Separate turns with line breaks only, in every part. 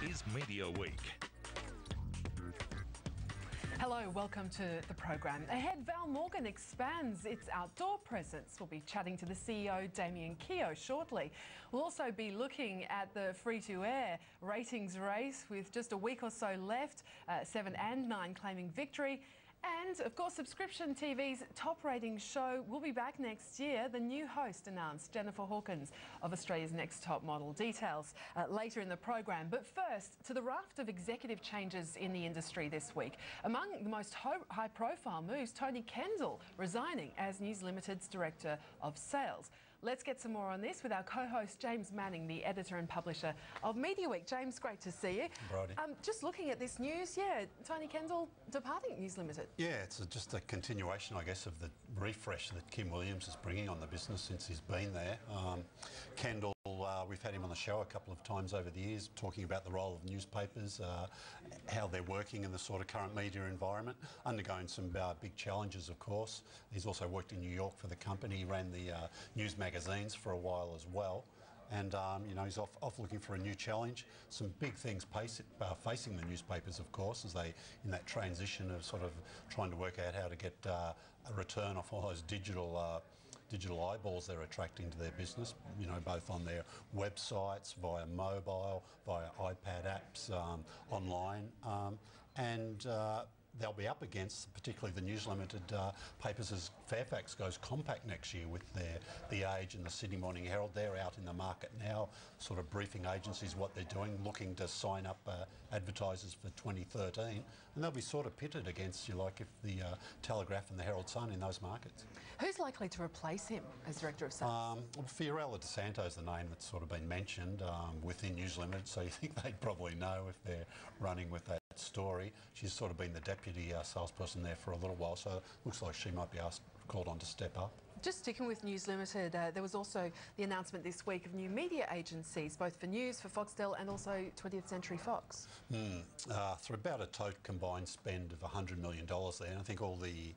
is Media Week.
Hello, welcome to the program. Ahead, Val Morgan expands its outdoor presence. We'll be chatting to the CEO, Damien Keogh, shortly. We'll also be looking at the free-to-air ratings race with just a week or so left, 7 and 9 claiming victory. And, of course, subscription TV's top rating show will be back next year. The new host announced, Jennifer Hawkins of Australia's Next Top Model. Details later in the program. But first, to the raft of executive changes in the industry this week. Among the most high-profile moves, Tony Kendall resigning as News Limited's Director of Sales. Let's get some more on this with our co-host James Manning, the editor and publisher of Mediaweek. James, great to see you. Just looking at this news, Tony Kendall departing News Limited.
Yeah, it's just a continuation, I guess, of the refresh that Kim Williams is bringing on the business since he's been there. Kendall, we've had him on the show a couple of times over the years, talking about the role of newspapers, how they're working in the sort of current media environment, undergoing some big challenges, of course. He's also worked in New York for the company. He ran the news magazines for a while as well. And, he's off looking for a new challenge. Some big things facing the newspapers, of course, as they, in that transition of sort of trying to work out how to get a return off all those digital eyeballs they're attracting to their business, both on their websites, via mobile, via iPad apps, online, and they'll be up against, particularly the News Limited papers, as Fairfax goes compact next year with The Age and the Sydney Morning Herald. They're out in the market now, sort of briefing agencies what they're doing, looking to sign up advertisers for 2013, and they'll be sort of pitted against, if the Telegraph and the Herald Sun in those markets.
Who's likely to replace him as Director of Sales?
Fiorella DeSanto's the name that's sort of been mentioned within News Limited, so you think they'd probably know if they're running with that story. She's sort of been the deputy salesperson there for a little while, so it looks like she might be called on to step up.
Just sticking with News Limited, there was also the announcement this week of new media agencies, both for news, for Foxtel and also 20th Century Fox.
Through about a total combined spend of $100 million there, and I think all the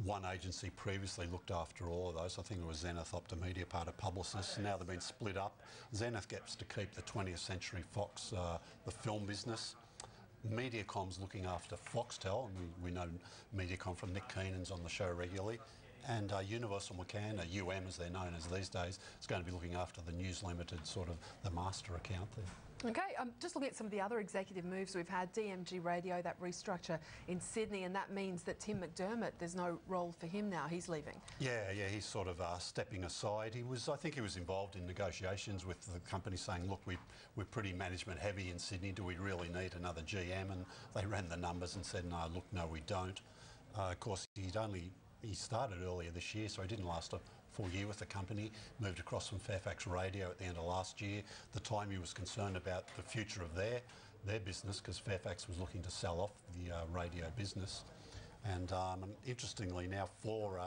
one agency previously looked after all of those. I think it was Zenith Optomedia, part of Publicis, and now they've been split up. Zenith gets to keep the 20th Century Fox, the film business. Mediacom's looking after Foxtel, and we know Mediacom from Nick Keenan's on the show regularly. And Universal McCann, UM as they're known as these days, is going to be looking after the News Limited, sort of the master account there.
Okay, just looking at some of the other executive moves we've had, DMG Radio, that restructure in Sydney, and that means that Tim McDermott, there's no role for him now, he's leaving. Yeah,
he's sort of stepping aside. I think he was involved in negotiations with the company saying, look, we're pretty management heavy in Sydney, do we really need another GM? And they ran the numbers and said, no, we don't. Of course, he started earlier this year, so he didn't last a full year with the company, moved across from Fairfax Radio at the end of last year. At the time he was concerned about the future of their business, because Fairfax was looking to sell off the radio business. And interestingly now, 4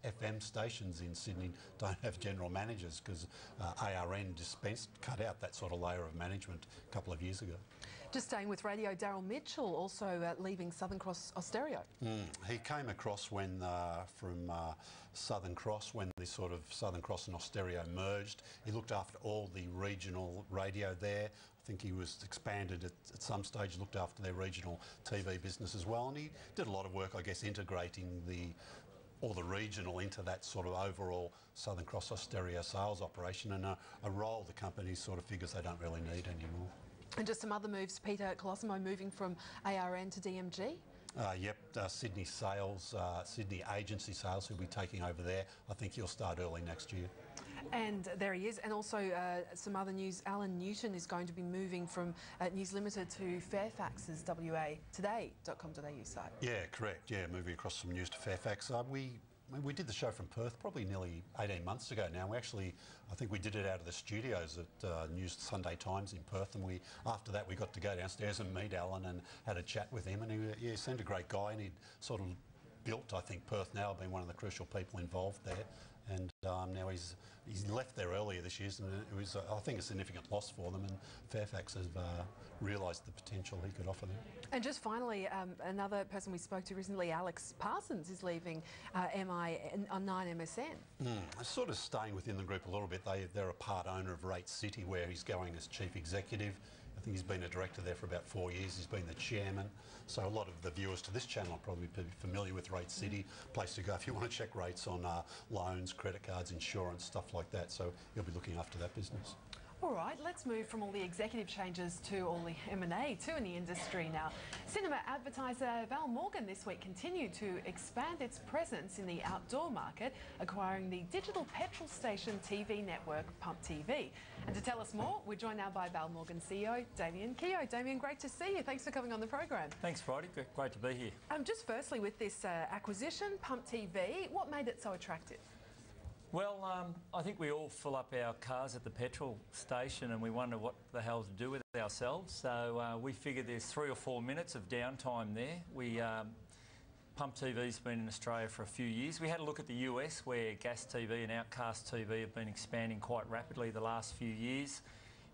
FM stations in Sydney don't have general managers because ARN cut out that sort of layer of management a couple of years ago.
Just staying with radio, Daryl Mitchell also leaving Southern Cross Austereo.
He came across from Southern Cross when the sort of Southern Cross and Austereo merged. He looked after all the regional radio there. I think he was expanded at some stage, looked after their regional TV business as well, and he did a lot of work, I guess, integrating all the regional into that sort of overall Southern Cross Austereo sales operation, and a role the company sort of figures they don't really need anymore.
And just some other moves, Peter Colosimo moving from ARN to DMG?
Sydney sales, Sydney agency sales, who'll be taking over there. I think he'll start early next year.
And there he is. And also some other news, Alan Newton is going to be moving from News Limited to Fairfax's WA Today.com.au site. Yeah,
correct. Yeah, moving across from news to Fairfax. We did the show from Perth probably nearly 18 months ago now. I think we did it out of the studios at News Sunday Times in Perth, and after that we got to go downstairs and meet Alan and had a chat with him, and he seemed a great guy, and he'd sort of built, I think, Perth now, been one of the crucial people involved there. And now he's left there earlier this year, and it was, I think, a significant loss for them, and Fairfax has realised the potential he could offer them. And
just finally, another person we spoke to recently, Alex Parsons, is leaving MI on 9MSN.
Sort of staying within the group a little bit. They're a part owner of Rate City, where he's going as chief executive. think he's been a director there for about 4 years. He's been the chairman. So a lot of the viewers to this channel are probably familiar with Rate City, place to go if you want to check rates on loans, credit cards, insurance, stuff like that. So he'll be looking after that business.
All right, let's move from all the executive changes to all the M&A too in the industry now. Cinema advertiser Val Morgan this week continued to expand its presence in the outdoor market, acquiring the digital petrol station TV network Pump TV. And to tell us more, we're joined now by Val Morgan CEO Damien Keogh. Damien, great to see you. Thanks for coming on the program.
Thanks, Friday. Great to be here.
Just firstly, with this acquisition, Pump TV, what made it so attractive?
Well, I think we all fill up our cars at the petrol station and we wonder what the hell to do with ourselves. So we figured there's 3 or 4 minutes of downtime there. Pump TV's been in Australia for a few years. We had a look at the US where gas TV and outcast TV have been expanding quite rapidly the last few years.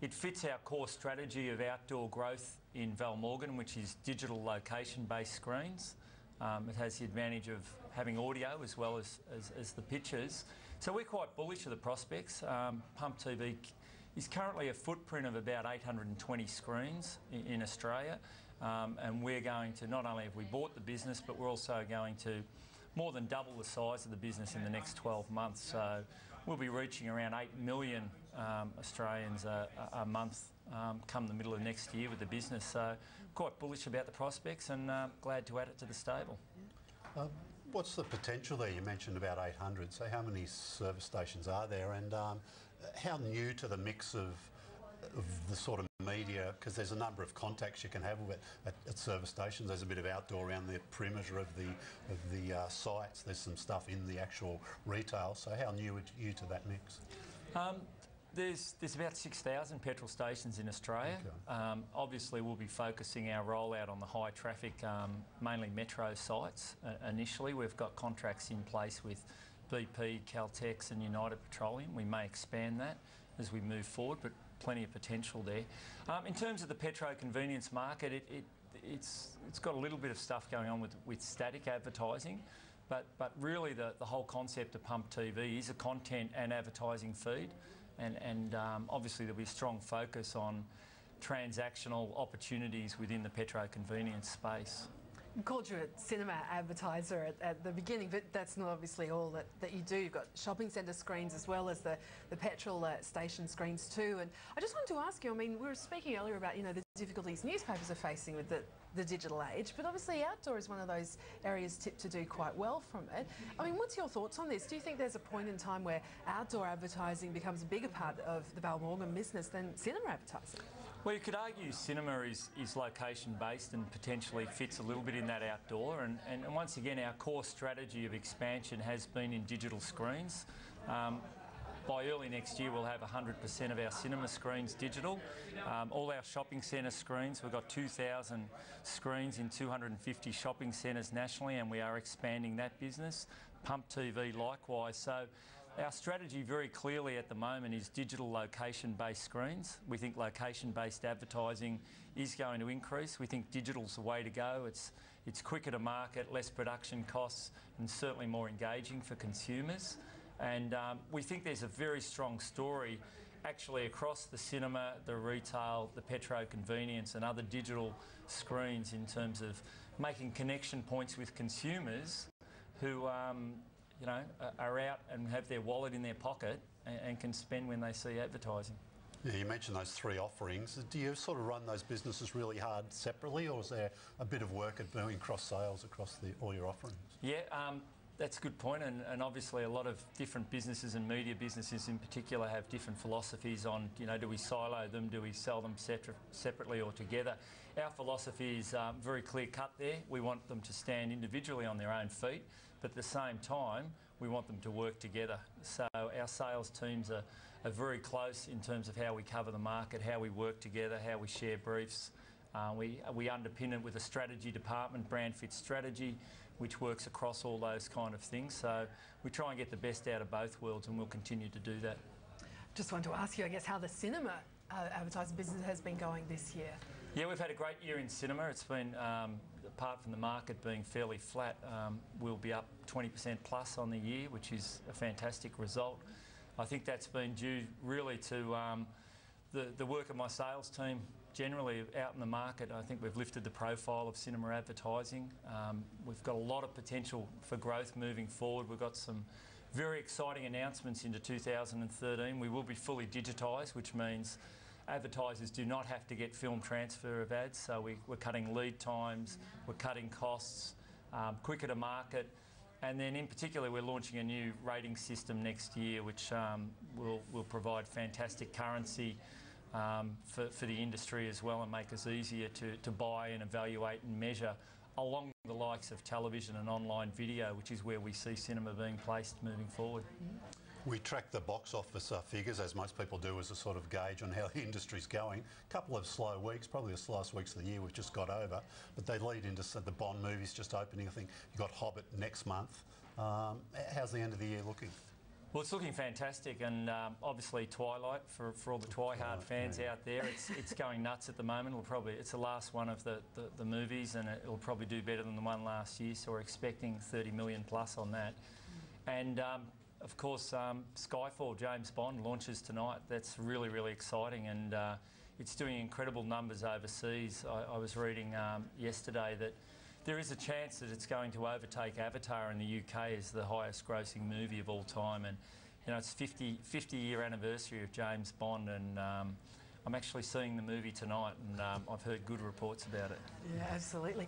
It fits our core strategy of outdoor growth in Val Morgan, which is digital location-based screens. It has the advantage of having audio as well as the pictures. So we're quite bullish of the prospects. Pump TV is currently a footprint of about 820 screens in Australia. And we're going to, not only have we bought the business, but we're also going to more than double the size of the business in the next 12 months. So we'll be reaching around 8 million Australians a month come the middle of next year with the business. So quite bullish about the prospects and glad to add it to the stable.
What's the potential there? You mentioned about 800. So how many service stations are there, and how new to the mix of the sort of media, because there's a number of contacts you can have at service stations. There's a bit of outdoor around the perimeter of the sites. There's some stuff in the actual retail. So how new are you to that mix?
There's about 6,000 petrol stations in Australia. Okay. Obviously, we'll be focusing our rollout on the high traffic, mainly metro sites initially. We've got contracts in place with BP, Caltex and United Petroleum. We may expand that as we move forward, but plenty of potential there. In terms of the petro convenience market, it's got a little bit of stuff going on with static advertising, but really the whole concept of Pump TV is a content and advertising feed. And obviously there'll be a strong focus on transactional opportunities within the petro convenience space.
I called you a cinema advertiser at the beginning, but that's not obviously all that you do. You've got shopping centre screens as well as the petrol station screens too. And I just wanted to ask you, I mean, we were speaking earlier about, you know, the difficulties newspapers are facing with the digital age, but obviously outdoor is one of those areas tipped to do quite well from it. I mean, what's your thoughts on this? Do you think there's a point in time where outdoor advertising becomes a bigger part of the Val Morgan business than cinema advertising?
Well, you could argue cinema is location-based and potentially fits a little bit in that outdoor. And once again, our core strategy of expansion has been in digital screens. By early next year, we'll have 100% of our cinema screens digital. All our shopping centre screens, we've got 2,000 screens in 250 shopping centres nationally, and we are expanding that business. Pump TV likewise. So our strategy very clearly at the moment is digital location-based screens. We think location-based advertising is going to increase. We think digital's the way to go. It's quicker to market, less production costs, and certainly more engaging for consumers. And we think there's a very strong story actually across the cinema, the retail, the petro convenience and other digital screens in terms of making connection points with consumers who you know, are out and have their wallet in their pocket and can spend when they see advertising.
Yeah, you mentioned those 3 offerings. Do you sort of run those businesses really hard separately, or is there a bit of work at doing cross-sales across all your offerings? Yeah,
that's a good point, and obviously a lot of different businesses and media businesses in particular have different philosophies on, you know, do we silo them, do we sell them separately or together? Our philosophy is very clear cut there. We want them to stand individually on their own feet, but at the same time we want them to work together. So our sales teams are very close in terms of how we cover the market, how we work together, how we share briefs. We underpin it with a strategy department, brand fit strategy, which works across all those kind of things. So we try and get the best out of both worlds, and we'll continue to do that.
Just wanted to ask you, I guess, how the cinema advertising business has been going this year.
Yeah, we've had a great year in cinema. It's been, apart from the market being fairly flat, we'll be up 20% plus on the year, which is a fantastic result. I think that's been due really to the work of my sales team generally out in the market, I think we've lifted the profile of cinema advertising. We've got a lot of potential for growth moving forward. We've got some very exciting announcements into 2013. We will be fully digitised, which means advertisers do not have to get film transfer of ads, so we're cutting lead times, we're cutting costs, quicker to market, and then in particular we're launching a new rating system next year which will provide fantastic currency for the industry as well, and make us easier to buy and evaluate and measure along the likes of television and online video, which is where we see cinema being placed moving forward.
We track the box office figures, as most people do, as a sort of gauge on how the industry's going. A couple of slow weeks, probably the slowest weeks of the year we've just got over, but they lead into the Bond movies just opening. I think you've got Hobbit next month. How's the end of the year looking?
Well, it's looking fantastic, and obviously Twilight, for all the Twihard fans out there, it's going nuts at the moment. It's the last one of the movies, and it'll probably do better than the one last year, so we're expecting 30 million plus on that. And of course, Skyfall, James Bond, launches tonight. That's really, really exciting, and it's doing incredible numbers overseas. I was reading yesterday that there is a chance that it's going to overtake Avatar in the UK as the highest grossing movie of all time, and you know, it's 50-year anniversary of James Bond, and I'm actually seeing the movie tonight, and I've heard good reports about it.
Yeah, absolutely.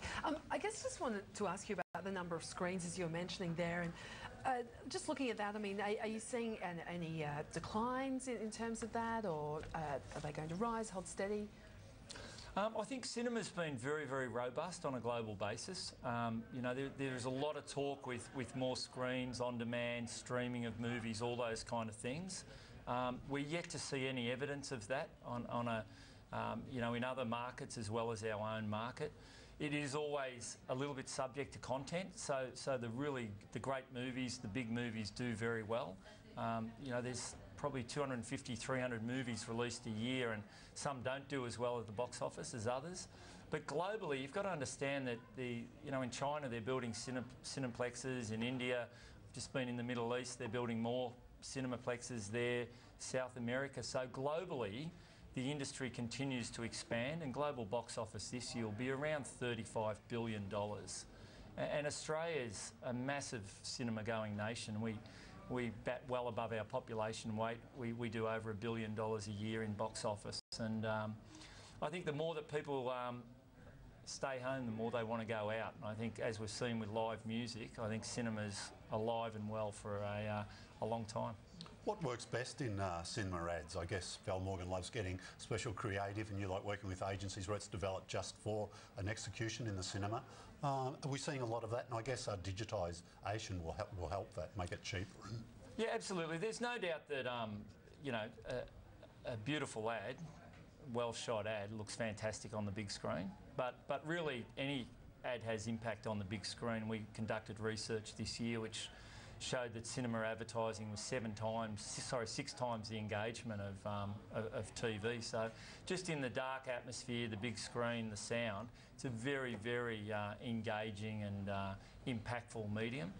I guess just wanted to ask you about the number of screens, as you were mentioning there, and just looking at that, I mean, are you seeing any declines in terms of that, or are they going to rise, hold steady?
I think cinema's been very, very robust on a global basis. You know, there's a lot of talk with more screens, on demand, streaming of movies, all those kind of things. We're yet to see any evidence of that on a, you know, in other markets as well as our own market. It is always a little bit subject to content, so the great movies, the big movies do very well. You know, there's probably 250, 300 movies released a year, and some don't do as well at the box office as others. But globally, you've got to understand that you know, in China they're building cineplexes. In India, I've just been in the Middle East, they're building more cinemaplexes there. South America. So globally, the industry continues to expand, and global box office this year will be around $35 billion. And Australia's a massive cinema-going nation. We bat well above our population weight. We do over $1 billion a year in box office, and I think the more that people stay home, the more they want to go out. And I think, as we've seen with live music, I think cinema's alive and well for a long time.
What works best in cinema ads? I guess Val Morgan loves getting special creative, and you like working with agencies where it's developed just for an execution in the cinema. Are we seeing a lot of that? And I guess digitisation will help that, make it cheaper.
Yeah, absolutely. There's no doubt that you know, a beautiful ad, well-shot ad, looks fantastic on the big screen. But really, any ad has impact on the big screen. We conducted research this year which showed that cinema advertising was 6 times the engagement of TV. So just in the dark atmosphere, the big screen, the sound, it's a very, very engaging and impactful medium.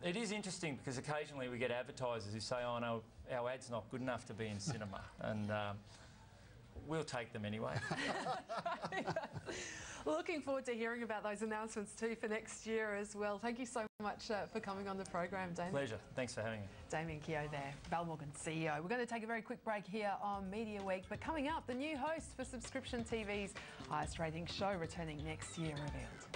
It is interesting because occasionally we get advertisers who say, oh no, our ad's not good enough to be in cinema, and we'll take them anyway.
Looking forward to hearing about those announcements too for next year as well. Thank you so much for coming on the program, Damien.
Pleasure. Thanks for having me.
Damien Keogh there, Val Morgan CEO. We're going to take a very quick break here on Media Week, but coming up, the new host for Subscription TV's highest rating show returning next year revealed.